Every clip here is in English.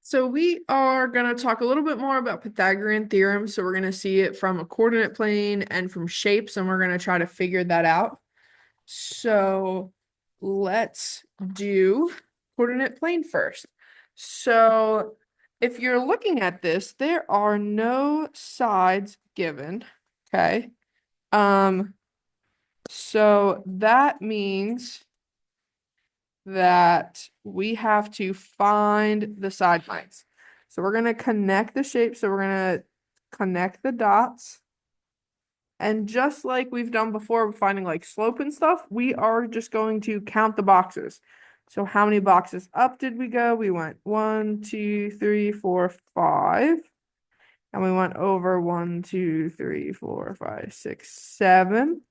So we are going to talk a little bit more about Pythagorean theorem. So we're going to see it from a coordinate plane and from shapes, and we're going to try to figure that out. So let's do coordinate plane first. So if you're looking at this, there are no sides given. Okay. Um, so that means that we have to find the side lines. So we're going to connect the shape. So we're going to connect the dots. And just like we've done before with finding like slope and stuff, we are just going to count the boxes. So how many boxes up did we go? We went 1, 2, 3, 4, 5. And we went over 1, 2, 3, 4, 5, 6, 7.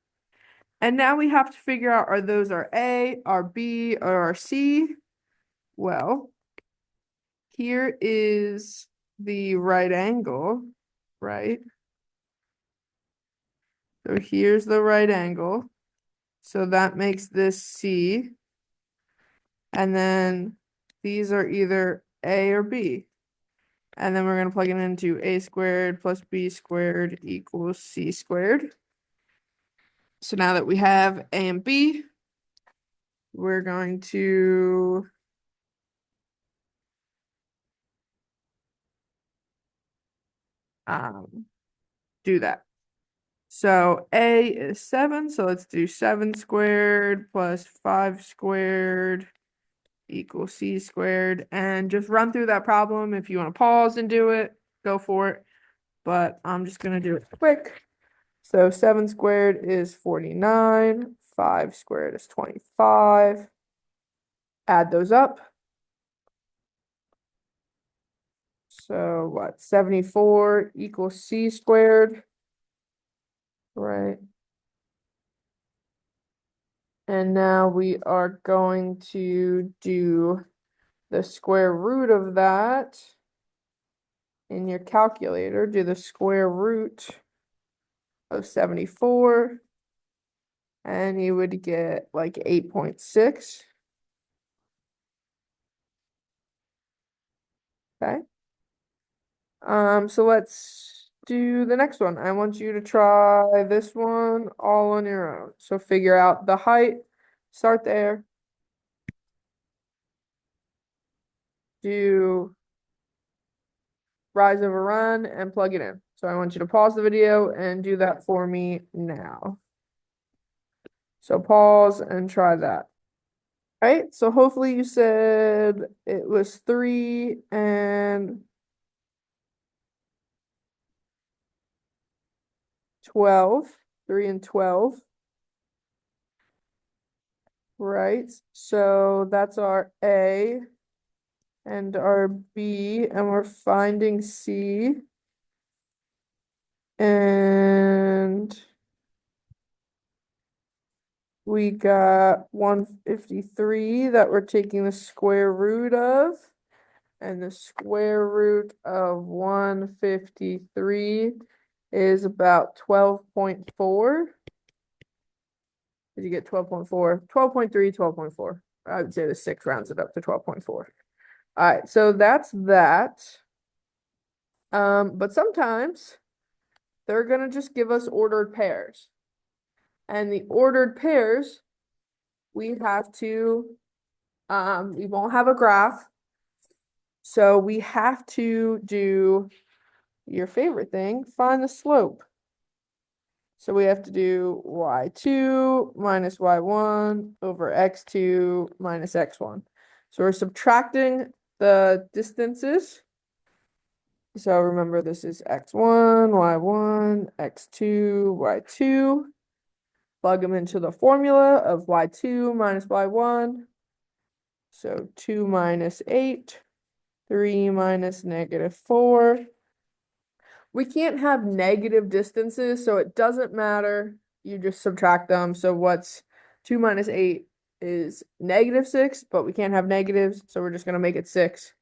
And now we have to figure out, are those our A, our B, or our C? Well, here is the right angle, right? So here's the right angle. So that makes this C. And then these are either A or B. And then we're going to plug it into A squared plus B squared equals C squared. So now that we have A and B, we're going to do that. So A is 7, so let's do 7 squared plus 5 squared equals C squared. And just run through that problem. If you want to pause and do it, go for it. But I'm just going to do it quick. So 7 squared is 49. 5 squared is 25. Add those up. So what? 74 equals C squared. Right. And now we are going to do the square root of that in your calculator. Do the square root of 74, and you would get like 8.6. Okay. So let's do the next one. I want you to try this one all on your own. So figure out the height, start there. Do rise over run and plug it in. So I want you to pause the video and do that for me now. So pause and try that. All right, so hopefully you said it was 3 and 12. 3 and 12. Right, so that's our A and our B, and we're finding C. And we got 153 that we're taking the square root of. And the square root of 153 is about 12.4. Did you get 12.4? 12.3, 12.4. I would say the 6 rounds it up to 12.4. All right, so that's that. But sometimes they're gonna just give us ordered pairs. And the ordered pairs, we have to, we won't have a graph. So we have to do your favorite thing, find the slope. So we have to do y2 minus y1 over x2 minus x1. So we're subtracting the distances. So remember, this is x1, y1, x2, y2. Plug them into the formula of y2 minus y1. So 2 minus 8, 3 minus -4. We can't have negative distances, so it doesn't matter. You just subtract them. So what's 2 minus 8 is -6, but we can't have negatives, so we're just going to make it 6.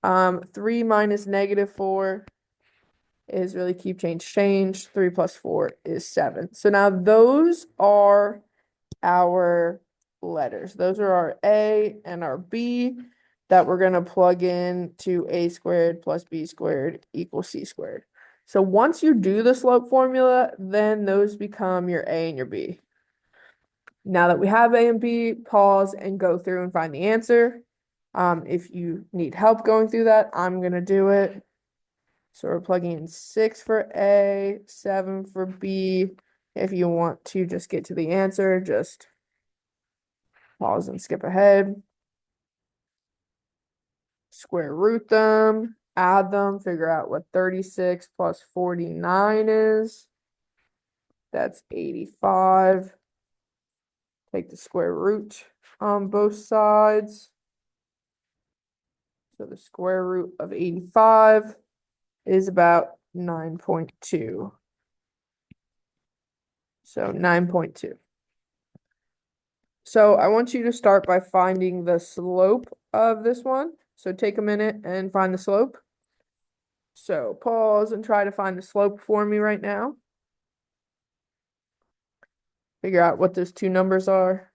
3 minus -4 is really keep, change. 3 plus 4 is 7. So now those are our letters. Those are our A and our B. that we're going to plug in to a squared plus b squared equals c squared. So once you do the slope formula, then those become your a and your b. Now that we have a and b, pause and go through and find the answer. If you need help going through that, I'm going to do it. So we're plugging in 6 for A, 7 for B. If you want to just get to the answer, just pause and skip ahead. Square root them, add them, figure out what 36 plus 49 is. That's 85. Take the square root on both sides. So the square root of 85 is about 9.2. So 9.2. So I want you to start by finding the slope of this one. So take a minute and find the slope. So pause and try to find the slope for me right now. Figure out what those two numbers are.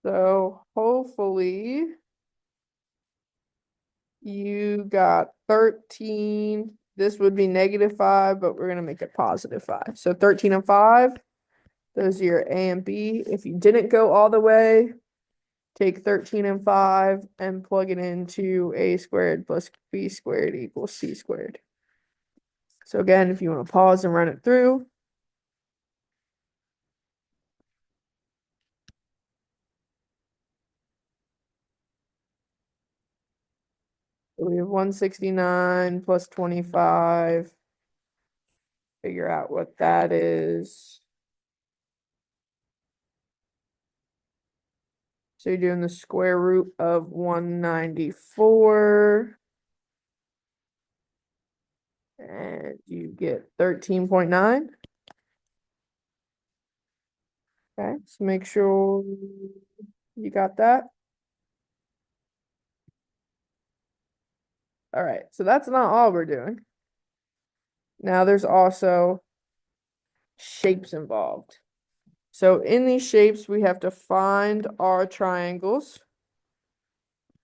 So hopefully you got 13. This would be -5, but we're going to make it +5. So 13 and 5, those are your A and B. If you didn't go all the way, take 13 and 5 and plug it into a squared plus b squared equals c squared. So again, if you want to pause and run it through. So we have 169 plus 25. Figure out what that is. So you're doing the square root of 194. And you get 13.9. Okay, so make sure you got that. All right, so that's not all we're doing. Now there's also shapes involved. So in these shapes, we have to find our triangles.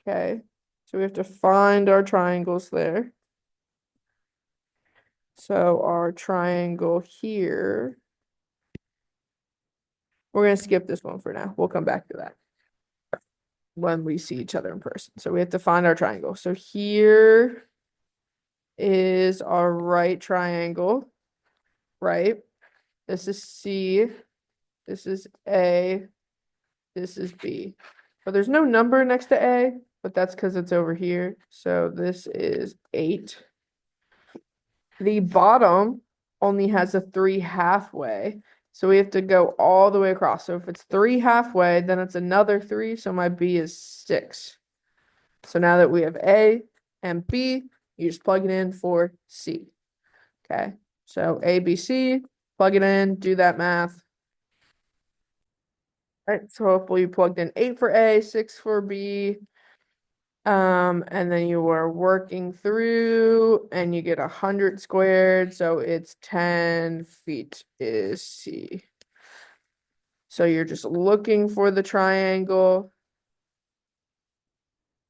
Okay, so we have to find our triangles there. So our triangle here, we're going to skip this one for now. We'll come back to that when we see each other in person. So we have to find our triangle. So here is our right triangle, right? This is C, this is A, this is B. But there's no number next to A, but that's because it's over here. So this is 8. The bottom only has a 3 halfway. So we have to go all the way across. So if it's 3 halfway, then it's another 3. So my B is 6. So now that we have A and B, you just plug it in for C. Okay. So A, B, C, plug it in, do that math. All right. So hopefully you plugged in 8 for A, 6 for B. And then you are working through and you get 100 squared. So it's 10 feet is C. So you're just looking for the triangle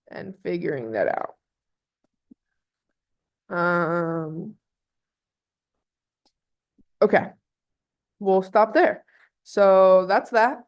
and figuring that out. Okay, we'll stop there. So that's that.